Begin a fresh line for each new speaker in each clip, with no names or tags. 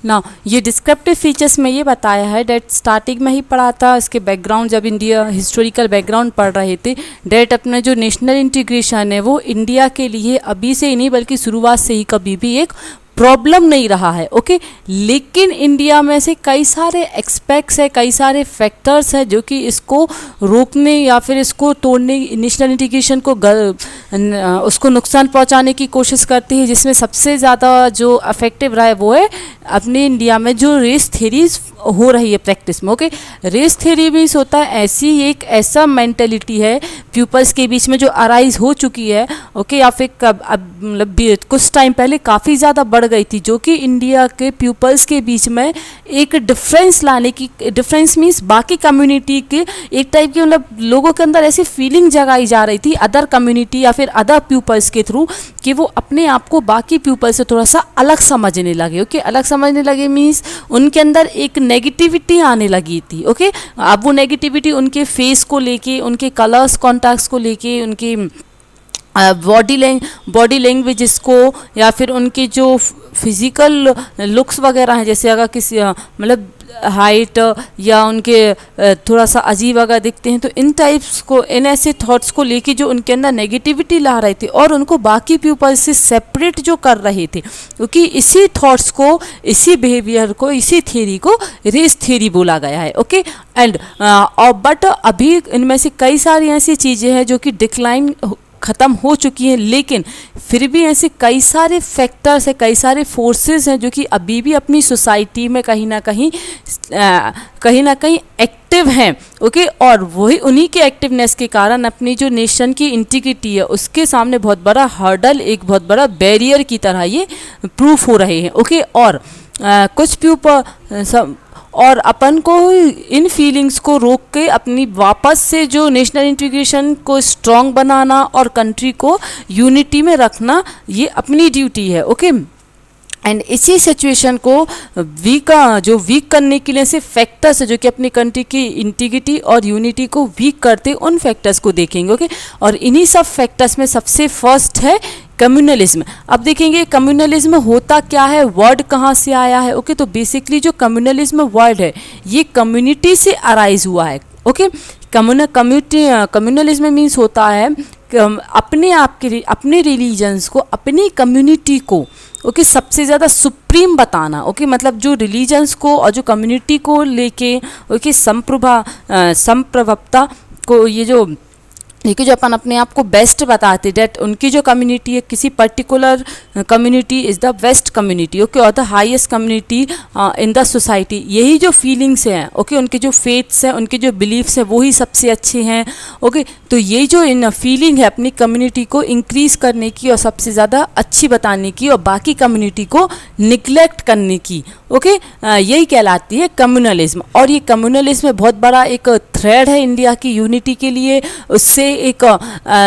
ना ये descriptive features में ये बताया है डेट स्टार्टिंग में ही पढ़ा था इसके बैकग्राउंड, जब इंडिया हिस्टोरिकल बैकग्राउंड पढ़ रहे थे डेट अपना जो नेशनल इंटीग्रेशन है वो इंडिया के लिए अभी से ही नहीं बल्कि शुरुआत से ही कभी भी एक प्रॉब्लम नहीं रहा है। ओके, लेकिन इंडिया में से कई सारे एक्सपेक्ट्स है, कई सारे फैक्टर्स हैं जो कि इसको रोकने या फिर इसको तोड़ने, नेशनल इंटीग्रेशन को उसको नुकसान पहुंचाने की कोशिश करती है, जिसमें सबसे ज़्यादा जो अफेक्टिव रहा है वो है अपने इंडिया में जो रेस थेरीज हो रही है प्रैक्टिस में। ओके, रेस थेरी मीन्स होता है ऐसी एक ऐसा मेंटेलिटी है पीपल्स के बीच में जो अराइज हो चुकी है। ओके, या फिर मतलब कुछ टाइम पहले काफ़ी ज़्यादा बढ़ गई थी, जो कि इंडिया के पीपल्स के बीच में एक डिफरेंस लाने की, डिफरेंस मीन्स बाकी कम्युनिटी के एक टाइप की, मतलब लोगों के अंदर ऐसी फीलिंग जगाई जा रही थी अदर कम्युनिटी या फिर अदर पीपल्स के थ्रू कि वो अपने आप को बाकी पीपल से थोड़ा सा अलग समझने लगे। ओके, अलग समझने लगे मीन्स उनके अंदर एक नेगेटिविटी आने लगी थी। ओके, अब वो नेगेटिविटी उनके फेस को लेके, उनके कलर्स कॉन्टैक्ट्स को लेके, उनकी बॉडी लैंग्वेज को, या फिर उनके जो फिजिकल लुक्स वगैरह हैं, जैसे अगर किसी मतलब हाइट या उनके थोड़ा सा अजीब अगर दिखते हैं, तो इन टाइप्स को, इन ऐसे थॉट्स को लेके जो उनके अंदर नेगेटिविटी ला रहे थे और उनको बाकी पीपल से सेपरेट जो कर रहे थे, क्योंकि इसी थॉट्स को, इसी बिहेवियर को, इसी थ्योरी को रेस थ्योरी बोला गया है। ओके, एंड बट अभी इनमें से कई सारी ऐसी चीज़ें हैं जो कि डिक्लाइन ख़त्म हो चुकी हैं, लेकिन फिर भी ऐसे कई सारे फैक्टर्स हैं, कई सारे फोर्सेस हैं जो कि अभी भी अपनी सोसाइटी में कहीं ना कहीं एक्टिव हैं। ओके, और वही उन्हीं के एक्टिवनेस के कारण अपनी जो नेशन की इंटीग्रिटी है उसके सामने बहुत बड़ा हर्डल, एक बहुत बड़ा बैरियर की तरह ये प्रूफ हो रहे हैं। ओके, और कुछ पीपल और अपन को इन फीलिंग्स को रोक के अपनी वापस से जो नेशनल इंटीग्रेशन को स्ट्रॉन्ग बनाना और कंट्री को यूनिटी में रखना, ये अपनी ड्यूटी है। ओके, एंड इसी सिचुएशन को वीक करने के लिए से फैक्टर्स है जो कि अपनी कंट्री की इंटीग्रिटी और यूनिटी को वीक करते, उन फैक्टर्स को देखेंगे। ओके, और इन्हीं सब फैक्टर्स में सबसे फर्स्ट है कम्युनलिज्म। अब देखेंगे कम्युनलिज्म होता क्या है, वर्ड कहाँ से आया है। ओके, तो बेसिकली जो कम्युनलिज्म वर्ड है ये कम्युनिटी से अराइज हुआ है। ओके, कम्युनलिज्म मीन्स होता है अपने आप के, अपने रिलीजन्स को, अपनी कम्युनिटी को ओके सबसे ज़्यादा सुप्रीम बताना। ओके, मतलब जो रिलीजन्स को और जो कम्युनिटी को लेके ओके संप्रभुता को, ये जो अपन अपने आप को बेस्ट बताते, डेट उनकी जो कम्युनिटी है, किसी particular community is the best community. Okay, और the highest community in the society, यही जो फीलिंग्स हैं, ओके, उनके जो फेथ्स हैं, उनके जो बिलीव्स हैं, वही सबसे अच्छे हैं। ओके, तो ये जो इन फीलिंग है अपनी कम्युनिटी को इंक्रीज़ करने की और सबसे ज़्यादा अच्छी बताने की और बाकी कम्युनिटी को निगलेक्ट करने की, ओके, यही कहलाती है कम्युनलिज्म। और ये कम्युनलिज्म बहुत बड़ा एक थ्रेड है इंडिया की यूनिटी के लिए, उससे एक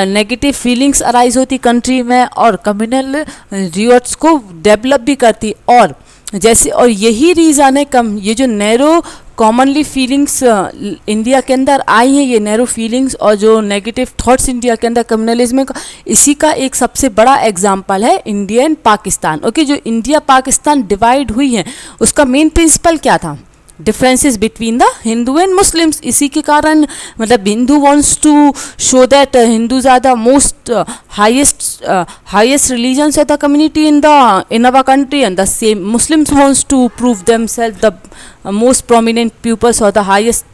नेगेटिव फीलिंग्स अराइज होती कंट्री में और कम्युनल रिवॉर्ड्स को डेवलप भी करती। और जैसे, और यही रीज़न है ये जो नैरो कॉमनली फीलिंग्स इंडिया के अंदर आई हैं, ये नैरो फीलिंग्स और जो नेगेटिव थॉट्स इंडिया के अंदर कम्युनलिज्म का, इसी का एक सबसे बड़ा एग्जांपल है इंडिया एंड पाकिस्तान। ओके, जो इंडिया पाकिस्तान डिवाइड हुई है उसका मेन प्रिंसिपल क्या था, differences between the Hindu and Muslims. इसी के कारण मतलब Hindu wants to show that Hindus are the most highest religions of the community in our country, and the same Muslims wants to prove themselves the most prominent peoples और the highest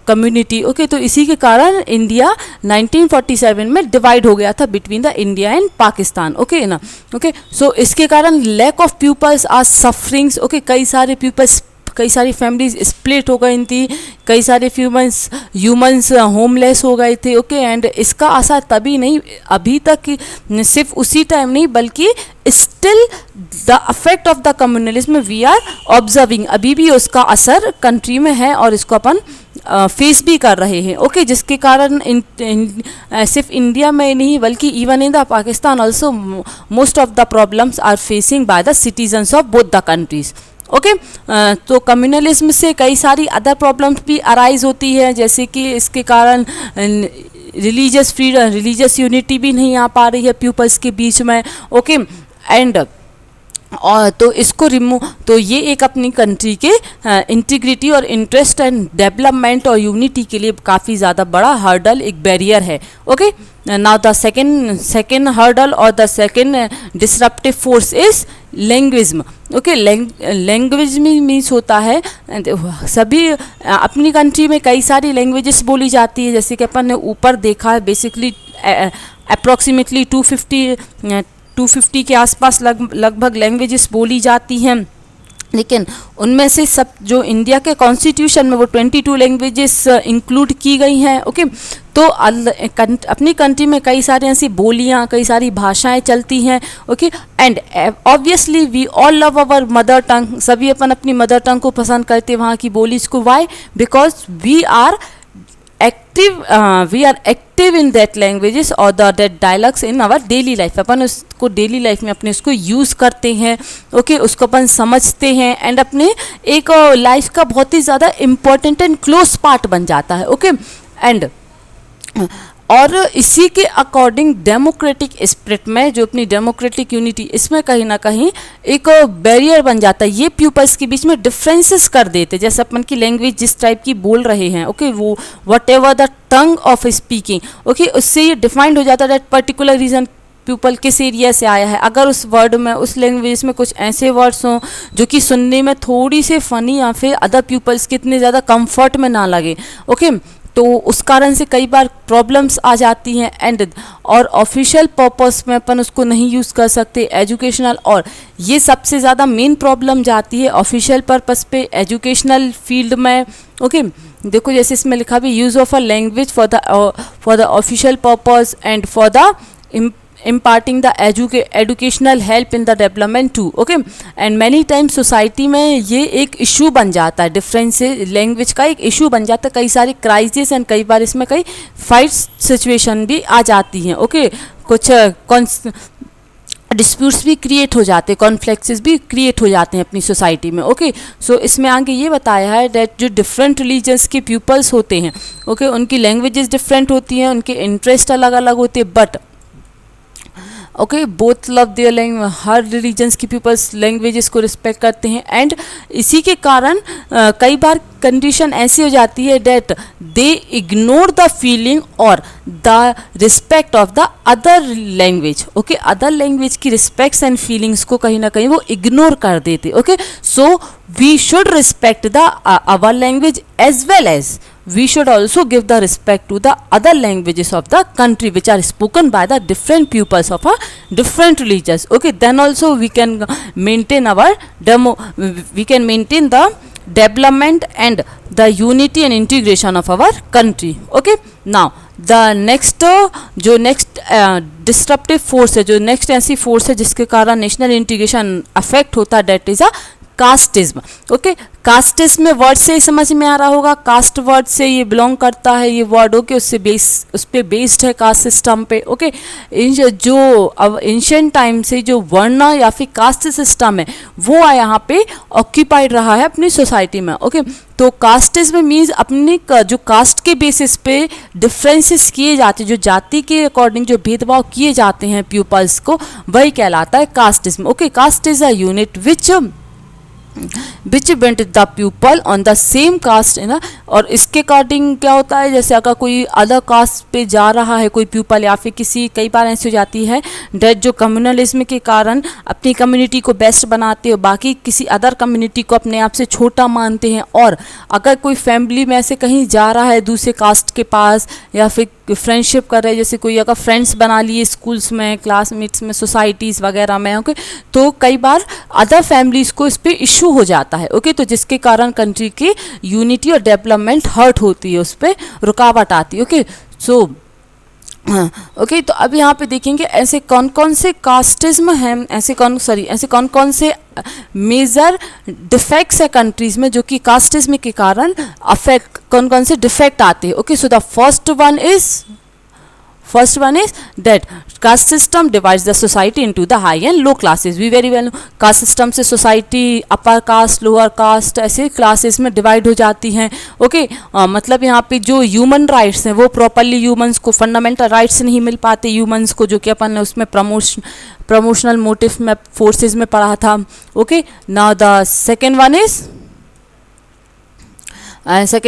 community. Okay, तो इसी के कारण India 1947 में divide हो गया था between the India and Pakistan. Okay ना, ओके, सो इसके कारण lack of peoples are sufferings. Okay, कई सारी फैमिलीज स्प्लिट हो गई थी, कई सारे ह्यूमंस होमलेस हो गए थे। ओके, एंड इसका असर तभी नहीं, अभी तक सिर्फ उसी टाइम नहीं बल्कि still the effect of the communalism we are observing, अभी भी उसका असर कंट्री में है और इसको अपन फेस भी कर रहे हैं। ओके, जिसके कारण सिर्फ इंडिया में नहीं बल्कि even in the Pakistan also most of the problems are facing by the citizens of both the countries. Okay, तो कम्युनलिज्म से कई सारी अदर प्रॉब्लम्स भी अराइज होती है, जैसे कि इसके कारण रिलीजियस फ्रीडम, रिलीजियस यूनिटी भी नहीं आ पा रही है पीपल्स के बीच में। ओके, एंड और तो इसको रिमूव, तो ये एक अपनी कंट्री के इंटीग्रिटी और इंटरेस्ट एंड डेवलपमेंट और यूनिटी के लिए काफ़ी ज़्यादा बड़ा हर्डल, एक बैरियर है। Okay, now the second hurdle और the second disruptive force is languageism. Okay, language means होता है सभी अपनी कंट्री में कई सारी लैंग्वेजेस बोली जाती है, जैसे कि अपन ने ऊपर देखा है बेसिकली अप्रॉक्सीमेटली 250 के आसपास लगभग लैंग्वेजेस बोली जाती हैं, लेकिन उनमें से सब जो इंडिया के कॉन्स्टिट्यूशन में वो 22 लैंग्वेजेस इंक्लूड की गई हैं। ओके, तो अपनी कंट्री में कई सारी ऐसी बोलियाँ, कई सारी भाषाएं चलती हैं। Okay, and obviously we all love our mother tongue, सभी अपन अपनी मदर टंग को पसंद करते हैं, वहाँ की बोली को। Why? Because we are active in that languages और that dialogues in our daily life. अपन उसको डेली लाइफ में अपने उसको यूज़ करते हैं। ओके, उसको अपन समझते हैं एंड अपने एक लाइफ का बहुत ही ज़्यादा इम्पोर्टेंट एंड क्लोज पार्ट बन जाता है। ओके, एंड और इसी के अकॉर्डिंग डेमोक्रेटिक स्पिरिट में जो अपनी डेमोक्रेटिक यूनिटी, इसमें कहीं ना कहीं एक बैरियर बन जाता है। ये पीपल्स के बीच में डिफरेंसेस कर देते, जैसे अपन की लैंग्वेज जिस टाइप की बोल रहे हैं। ओके, वो what ever the tongue of speaking, okay, उससे ये डिफाइंड हो जाता है दैट पर्टिकुलर रीजन पीपल किस एरिया से आया है। अगर उस वर्ड में, उस लैंग्वेज में कुछ ऐसे वर्ड्स हों जो कि सुनने में थोड़ी से फनी या फिर अदर पीपल्स के इतने ज़्यादा कंफर्ट में ना लगे, ओके, तो उस कारण से कई बार प्रॉब्लम्स आ जाती हैं एंड और ऑफिशियल पर्पस में अपन उसको नहीं यूज़ कर सकते, एजुकेशनल, और ये सबसे ज़्यादा मेन प्रॉब्लम जाती है ऑफिशियल पर्पस पे, एजुकेशनल फील्ड में। ओके, देखो जैसे इसमें लिखा भी use of a language for the official purpose and for the imparting the educational help in the development too. Okay, and many times society में ये एक इशू बन जाता है, डिफरेंस लैंग्वेज का एक इशू बन जाता है, कई सारी क्राइसिस एंड कई बार इसमें कई फाइट सिचुएशन भी आ जाती हैं। ओके, कुछ डिस्प्यूट्स भी क्रिएट हो जाते हैं, कॉन्फ्लिक्ट्स भी क्रिएट हो जाते हैं अपनी सोसाइटी में। ओके, सो इसमें आगे ये बताया है दैट जो डिफरेंट रिलीजन्स के पीपल्स होते हैं, ओके, उनकी लैंग्वेजेस डिफरेंट होती हैं, उनके इंटरेस्ट अलग अलग होते हैं, but okay both love their language, her religions की पीपल्स लैंग्वेजेस को रिस्पेक्ट करते हैं एंड इसी के कारण कई बार कंडीशन ऐसी हो जाती है that they ignore the feeling और the respect of the other language. Okay, other language की रिस्पेक्ट्स एंड फीलिंग्स को कहीं ना कहीं वो इग्नोर कर देते। Okay, so we should respect the our language as well as we should also give the respect to the other languages of the country which are spoken by the different peoples of a different religions. Okay, then also we can maintain our we can maintain the development and the unity and integration of our country. Okay, now the next जो next disruptive force है, जो next ऐसी force है जिसके कारण national integration affect होता है, that is a casteism. Okay, casteism में वर्ड से ही समझ में आ रहा होगा, कास्ट वर्ड से ये बिलोंग करता है ये वर्ड। ओके, उससे उस पर बेस्ड है कास्ट सिस्टम पे। ओके, जो अब एंशिएंट टाइम से जो वर्ण या फिर कास्ट सिस्टम है वो यहाँ पे ऑक्यूपाइड रहा है अपनी सोसाइटी में। ओके, तो कास्टिज्म मीन्स अपनी जो कास्ट के बेसिस पे डिफरेंसेस किए जाते हैं, जो जाति के अकॉर्डिंग जो भेदभाव किए जाते हैं पीपल्स को, वही कहलाता है casteism. Okay, caste is a unit which bent the people on the same caste है ना। और इसके अकॉर्डिंग क्या होता है, जैसे अगर कोई अदर कास्ट पे जा रहा है कोई पीपल या फिर किसी, कई बार ऐसी हो जाती है डेट जो कम्युनलिज्म के कारण अपनी कम्युनिटी को बेस्ट बनाते हो, बाकी किसी अदर कम्युनिटी को अपने आप से छोटा मानते हैं। और अगर कोई फैमिली में ऐसे कहीं जा रहा है दूसरे कास्ट के पास या फिर फ्रेंडशिप कर रहे हैं, जैसे कोई अगर फ्रेंड्स बना लिए स्कूल्स में, क्लासमेट्स में, सोसाइटीज़ वगैरह में, ओके, तो कई बार अदर फैमिलीज़ को इस पर इशू हो जाता है। ओके, तो जिसके कारण कंट्री की यूनिटी और डेवलपमेंट हर्ट होती है, उस पर रुकावट आती है। ओके, सो ओके, तो अब यहाँ पे देखेंगे ऐसे कौन कौन से कास्टिज्म हैं, ऐसे कौन कौन से मेजर डिफेक्ट्स है कंट्रीज़ में जो कि कास्टिज्म के कारण अफेक्ट, कौन कौन से डिफेक्ट आते हैं। Okay, so the first one is first one is that caste system divides the society into the high and low classes. We very well caste system से society upper caste lower caste ऐसे classes में divide हो जाती हैं। Okay मतलब यहाँ पे जो ह्यूमन राइट्स हैं वो प्रॉपरली ह्यूमंस को फंडामेंटल राइट्स नहीं मिल पाते ह्यूमंस को, जो कि अपन ने उसमें प्रमोशनल मोटिव में फोर्सेस में पढ़ा था। Okay now the second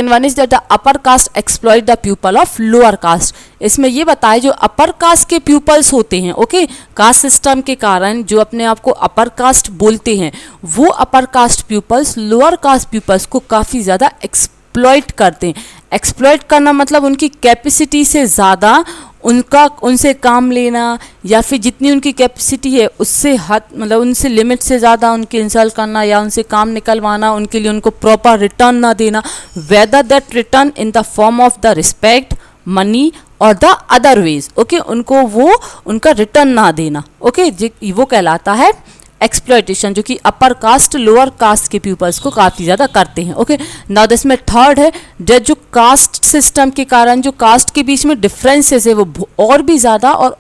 one is that the upper caste exploit the people of lower caste. इसमें ये बताया जो अपर कास्ट के पीपल्स होते हैं, ओके कास्ट सिस्टम के कारण जो अपने आप को अपर कास्ट बोलते हैं, वो upper caste peoples lower caste peoples को काफ़ी ज़्यादा एक्सप्लॉइट करते हैं। एक्सप्लॉइट करना मतलब उनकी कैपेसिटी से ज़्यादा उनसे काम लेना, या फिर जितनी उनकी कैपेसिटी है उससे हद मतलब उनसे लिमिट से ज़्यादा उनकी इंसल्ट करना या उनसे काम निकलवाना, उनके लिए उनको प्रॉपर रिटर्न ना देना, whether that return in the form of the respect, money और द अदर वेज। ओके उनको वो उनका रिटर्न ना देना, ओके वो कहलाता है एक्सप्लॉयटेशन, जो कि अपर कास्ट लोअर कास्ट के पीपल्स को काफ़ी ज़्यादा करते हैं। ओके नाउ दिस में थर्ड है डेट जो कास्ट सिस्टम के कारण जो कास्ट के बीच में डिफरेंसेस है वो और भी ज़्यादा और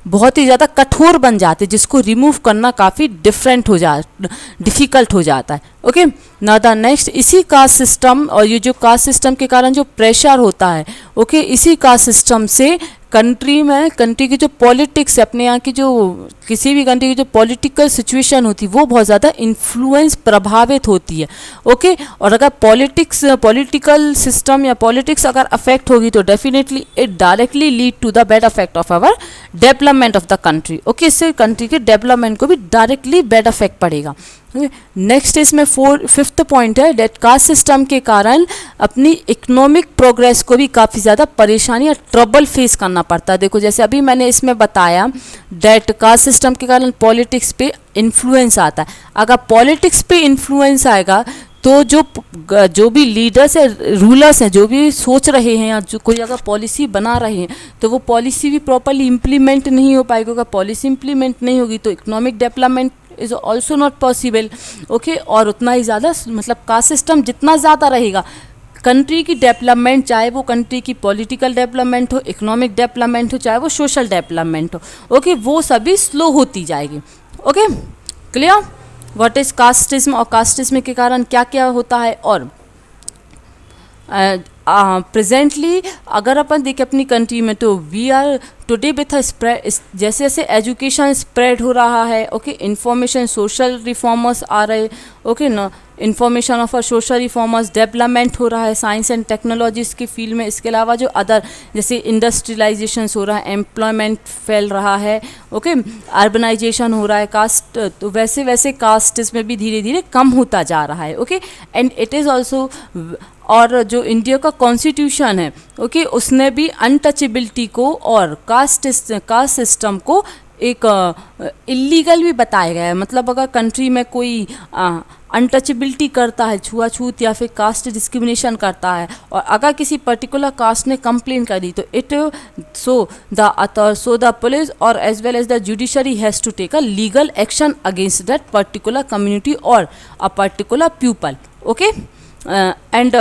बहुत ही ज़्यादा कठोर बन जाते हैं, जिसको रिमूव करना काफ़ी डिफ़िकल्ट हो जाता है। ओके नाउ द नेक्स्ट, इसी कास्ट सिस्टम और ये जो कास्ट सिस्टम के कारण जो प्रेशर होता है, ओके इसी कास्ट सिस्टम से कंट्री की जो पॉलिटिक्स है, अपने यहाँ की जो किसी भी कंट्री की जो पॉलिटिकल सिचुएशन होती है वो बहुत ज़्यादा इन्फ्लुएंस प्रभावित होती है। ओके और अगर पॉलिटिकल सिस्टम या पॉलिटिक्स अगर अफेक्ट होगी तो definitely it directly lead to the bad affect of our development of the country. Okay इससे कंट्री के डेवलपमेंट को भी डायरेक्टली बैड अफेक्ट पड़ेगा। नेक्स्ट इसमें फिफ्थ पॉइंट है डेट कास्ट सिस्टम के कारण अपनी इकोनॉमिक प्रोग्रेस को भी काफ़ी ज़्यादा परेशानी या ट्रबल फेस करना पड़ता है। देखो जैसे अभी मैंने इसमें बताया डेट कास्ट सिस्टम के कारण पॉलिटिक्स पे इन्फ्लुएंस आता है। अगर पॉलिटिक्स पे इन्फ्लुएंस आएगा तो जो भी लीडर्स है, रूलर्स हैं, जो भी सोच रहे हैं या जो कोई अगर पॉलिसी बना रहे हैं तो वो पॉलिसी भी प्रॉपरली इम्प्लीमेंट नहीं हो पाएगी। अगर पॉलिसी इम्प्लीमेंट नहीं होगी तो economic development is also not possible. Okay और उतना ही ज़्यादा मतलब कास्ट सिस्टम जितना ज़्यादा रहेगा कंट्री की डेवलपमेंट, चाहे वो कंट्री की पॉलिटिकल डेवलपमेंट हो, इकोनॉमिक डेवलपमेंट हो, चाहे वो सोशल डेवलपमेंट हो, ओके वो सभी स्लो होती जाएगी। Okay clear what is casteism और कास्टिज्म के कारण क्या क्या होता है। और प्रेजेंटली अगर अपन देखें अपनी कंट्री में तो we are today with a spread, जैसे जैसे एजुकेशन स्प्रेड हो रहा है, ओके इंफॉर्मेशन सोशल रिफॉर्मर्स आ रहे, ओके ना information of social reformers, development हो रहा है साइंस एंड टेक्नोलॉजीज़ की फील्ड में। इसके अलावा जो अदर जैसे इंडस्ट्रियलाइजेशन हो रहा है, एम्प्लॉयमेंट फैल रहा है, ओके अर्बनाइजेशन हो रहा है, कास्ट तो वैसे वैसे कास्ट इसमें भी धीरे धीरे कम होता जा रहा है। Okay and it is also, और जो इंडिया का कॉन्स्टिट्यूशन है, ओके उसने भी अनटचेबिलिटी को और कास्ट सिस्टम को एक इलीगल भी बताया गया है। मतलब अगर कंट्री में कोई अनटचेबिलिटी करता है, छुआछूत या फिर कास्ट डिस्क्रिमिनेशन करता है, और अगर किसी पर्टिकुलर कास्ट ने कंप्लेन करी तो सो द पुलिस और as well as the judiciary has to take a legal action against that particular community और a particular people. Okay and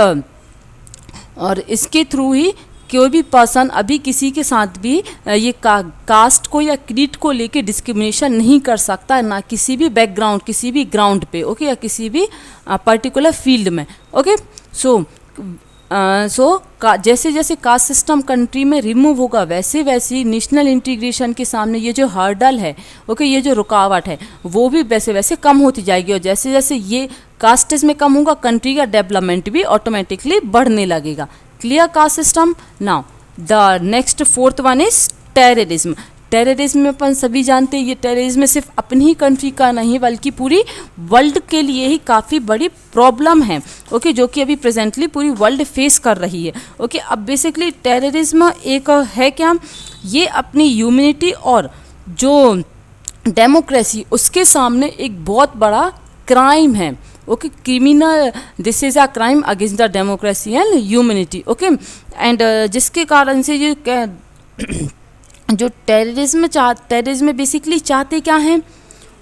और इसके थ्रू ही कोई भी पर्सन अभी किसी के साथ भी ये कास्ट को या क्रीड को लेके डिस्क्रिमिनेशन नहीं कर सकता, ना किसी भी बैकग्राउंड, किसी भी ग्राउंड पे, ओके या किसी भी पर्टिकुलर फील्ड में। ओके सो जैसे जैसे कास्ट सिस्टम कंट्री में रिमूव होगा वैसे वैसे नेशनल इंटीग्रेशन के सामने ये जो हर्डल है, ओके ये जो रुकावट है वो भी वैसे वैसे कम होती जाएगी, और जैसे जैसे ये कास्टेज में कम होगा कंट्री का डेवलपमेंट भी ऑटोमेटिकली बढ़ने लगेगा। Clear caste system. Now the next fourth one is terrorism. Terrorism में अपन सभी जानते हैं ये टेररिज्म सिर्फ अपनी ही कंट्री का नहीं बल्कि पूरी वर्ल्ड के लिए ही काफ़ी बड़ी प्रॉब्लम है, ओके जो कि अभी प्रेजेंटली पूरी वर्ल्ड फेस कर रही है। ओके अब बेसिकली टेररिज्म एक है क्या, ये अपनी ह्यूमैनिटी और जो डेमोक्रेसी उसके सामने एक बहुत बड़ा क्राइम है। Okay criminal, this is a crime against the democracy and humanity. Okay and जिसके कारण से ये जो टेररिज्म बेसिकली चाहते क्या हैं,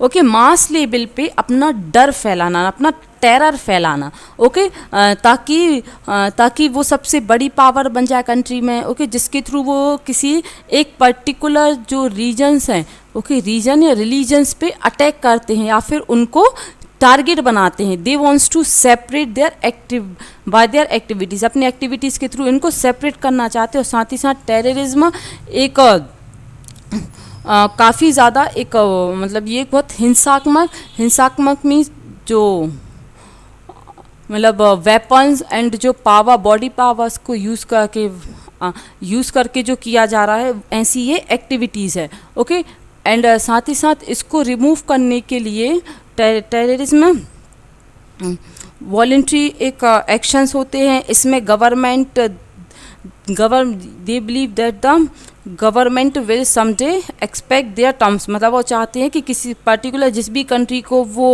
ओके मास लेवल पे अपना डर फैलाना, अपना टेरर फैलाना, ओके, ताकि वो सबसे बड़ी पावर बन जाए कंट्री में, ओके, जिसके थ्रू वो किसी एक पर्टिकुलर जो रीजन्स हैं, ओके, रीजन या रिलीजन्स पे अटैक करते हैं या फिर उनको टारगेट बनाते हैं। They wants to separate their by their activities, अपनी एक्टिविटीज़ के थ्रू इनको सेपरेट करना चाहते हैं। और साथ ही साथ टेररिज्म एक काफ़ी ज़्यादा एक मतलब ये बहुत हिंसात्मक मीन्स जो मतलब वेपन्स एंड जो पावर, बॉडी पावर्स को यूज़ करके जो किया जा रहा है, ऐसी ये एक्टिविटीज़ है, ओके। एंड साथ ही साथ इसको रिमूव करने के लिए टेररिज्म वॉलंटरी एक एक्शंस होते हैं। इसमें they believe that the government will someday expect their terms, मतलब वो चाहते हैं कि किसी पर्टिकुलर जिस भी कंट्री को वो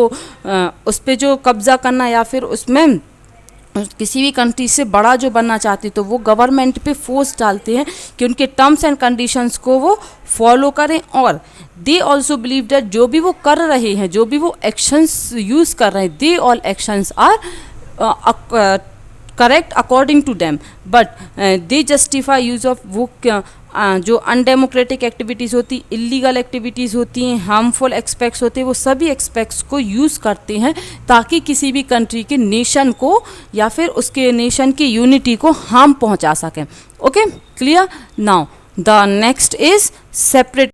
उस पर जो कब्ज़ा करना या फिर उसमें किसी भी कंट्री से बड़ा जो बनना चाहती, तो वो गवर्नमेंट पे फोर्स डालते हैं कि उनके टर्म्स एंड कंडीशंस को वो फॉलो करें। और दे ऑल्सो बिलीव दैट जो भी वो कर रहे हैं, जो भी वो एक्शंस यूज़ कर रहे हैं, they all actions are correct according to them, but they justify use of वो जो अनडेमोक्रेटिक एक्टिविटीज़ होती, इलीगल एक्टिविटीज़ होती हैं, हार्मफुल एक्सपेक्ट्स होते हैं, वो सभी एक्सपेक्ट्स को यूज़ करते हैं ताकि किसी भी कंट्री के नेशन को या फिर उसके नेशन की यूनिटी को हार्म पहुंचा सकें। Okay, clear? Now the next is separate